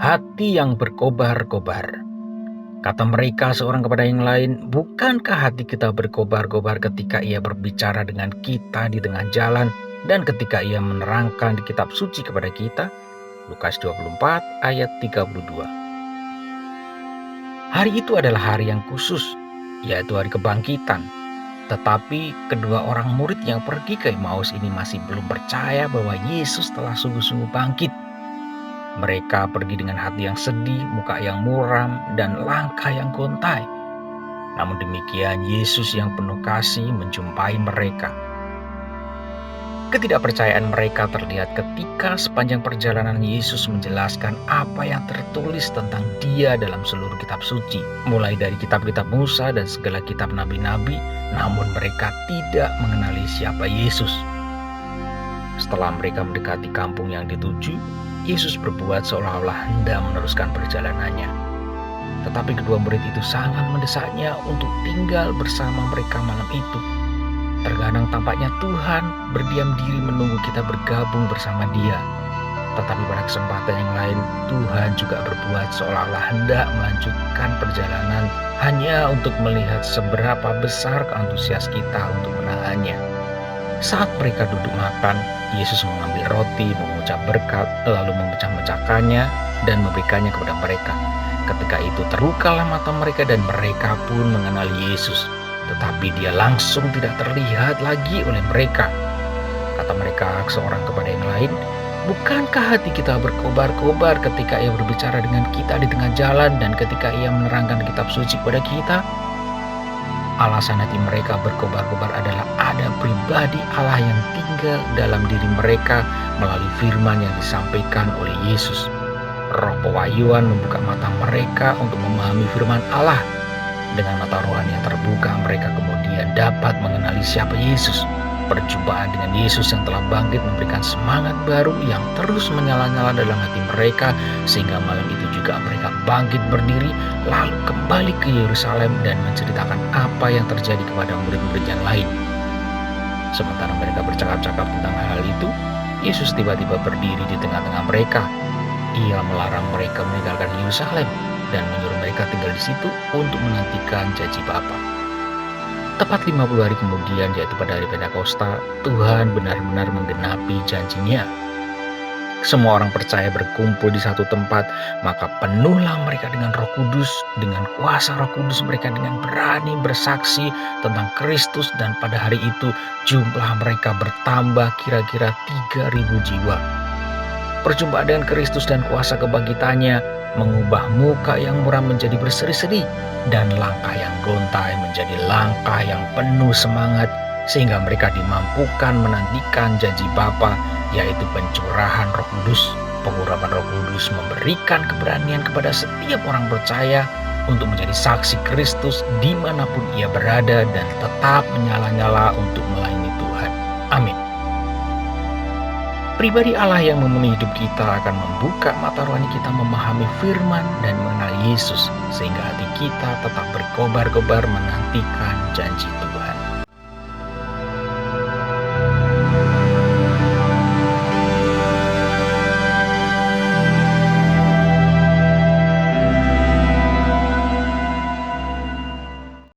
hati yang berkobar-kobar. Kata mereka seorang kepada yang lain, bukankah hati kita berkobar-kobar ketika ia berbicara dengan kita di tengah jalan dan ketika ia menerangkan di kitab suci kepada kita? Lukas 24 ayat 32. Hari itu adalah hari yang khusus, yaitu hari kebangkitan. Tetapi kedua orang murid yang pergi ke Emmaus ini masih belum percaya bahwa Yesus telah sungguh-sungguh bangkit. Mereka pergi dengan hati yang sedih, muka yang muram, dan langkah yang gontai. Namun demikian, Yesus yang penuh kasih menjumpai mereka. Ketidakpercayaan mereka terlihat ketika sepanjang perjalanan Yesus menjelaskan apa yang tertulis tentang Dia dalam seluruh kitab suci, mulai dari kitab-kitab Musa dan segala kitab nabi-nabi, namun mereka tidak mengenali siapa Yesus. Setelah mereka mendekati kampung yang dituju, Yesus berbuat seolah-olah hendak meneruskan perjalanannya. Tetapi kedua murid itu sangat mendesaknya untuk tinggal bersama mereka malam itu. Terkadang tampaknya Tuhan berdiam diri menunggu kita bergabung bersama Dia. Tetapi pada kesempatan yang lain, Tuhan juga berbuat seolah-olah hendak melanjutkan perjalanan hanya untuk melihat seberapa besar keantusias kita untuk menahannya. Saat mereka duduk makan, Yesus mengambil roti, mengucap berkat, lalu memecah-mecahkannya dan memberikannya kepada mereka. Ketika itu terbukalah mata mereka dan mereka pun mengenali Yesus. Tetapi Dia langsung tidak terlihat lagi oleh mereka. Kata mereka seorang kepada yang lain, bukankah hati kita berkobar-kobar ketika Ia berbicara dengan kita di tengah jalan dan ketika Ia menerangkan kitab suci kepada kita? Alasan hati mereka berkobar-kobar adalah ada pribadi Allah yang tinggal dalam diri mereka melalui firman yang disampaikan oleh Yesus. Roh pewahyuan membuka mata mereka untuk memahami firman Allah. Dengan mata rohani yang terbuka, mereka kemudian dapat mengenali siapa Yesus. Perjumpaan dengan Yesus yang telah bangkit memberikan semangat baru yang terus menyala-nyala dalam hati mereka, sehingga malam itu juga mereka bangkit berdiri, lalu kembali ke Yerusalem dan menceritakan apa yang terjadi kepada murid-murid yang lain. Sementara mereka bercakap-cakap tentang hal itu, Yesus tiba-tiba berdiri di tengah-tengah mereka. Ia melarang mereka meninggalkan Yerusalem dan menyuruh mereka tinggal di situ untuk menantikan janji Bapa. Tepat 50 hari kemudian, yaitu pada hari Pentakosta, Tuhan benar-benar menggenapi janjinya. Semua orang percaya berkumpul di satu tempat, maka penuhlah mereka dengan Roh Kudus. Dengan kuasa Roh Kudus mereka dengan berani bersaksi tentang Kristus, dan pada hari itu jumlah mereka bertambah kira-kira 3.000 jiwa. Perjumpaan dengan Kristus dan kuasa kebangkitannya mengubah muka yang muram menjadi berseri-seri dan langkah yang gontai menjadi langkah yang penuh semangat, sehingga mereka dimampukan menantikan janji Bapa, yaitu pencurahan Roh Kudus. Pengurapan Roh Kudus memberikan keberanian kepada setiap orang percaya untuk menjadi saksi Kristus dimanapun ia berada dan tetap menyala-nyala untuk melayani Tuhan. Amin. Pribadi Allah yang memenuhi hidup kita akan membuka mata rohani kita memahami firman dan mengenal Yesus, sehingga hati kita tetap berkobar-kobar menantikan janji Tuhan.